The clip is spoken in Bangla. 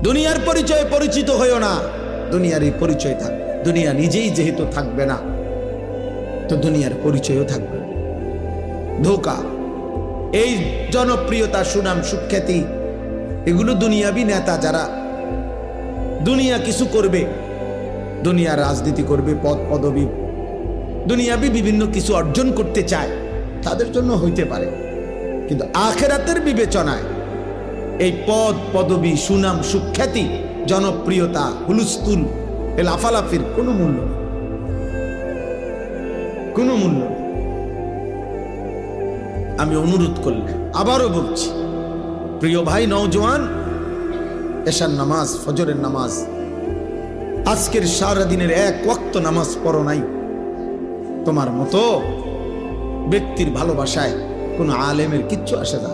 দুনিয়ার পরিচয়ে পরিচিত হইও না, দুনিয়ারই পরিচয় থাক। দুনিয়া নিজেই যেহেতু থাকবে না, তো দুনিয়ার পরিচয়ও থাকবে না। ধোঁকা। এই জনপ্রিয়তা, সুনাম, সুখ্যাতি, এগুলো দুনিয়াবি নেতা যারা দুনিয়া কিছু করবে, দুনিয়ার রাজনীতি করবে, পদ পদবি, দুনিয়াবি বিভিন্ন কিছু অর্জন করতে চায়, তাদের জন্য হইতে পারে। কিন্তু আখিরাতের বিবেচনায় এই পদ পদবি, সুনাম, সুখ্যাতি, জনপ্রিয়তা, হুলস্থুল, এ লাফালাফির কোনো মূল্য নেই, কোনো মূল্য নেই। আমি অনুরোধ করলে আবারও বলছি, প্রিয় ভাই নওজোয়ান, এশার নামাজ, ফজরের নামাজ, আজকের সারাদিনের এক ওয়াক্ত নামাজ পড়ো নাই, তোমার মতো ব্যক্তির ভালোবাসায় কোনো আলেমের কিচ্ছু আসে না।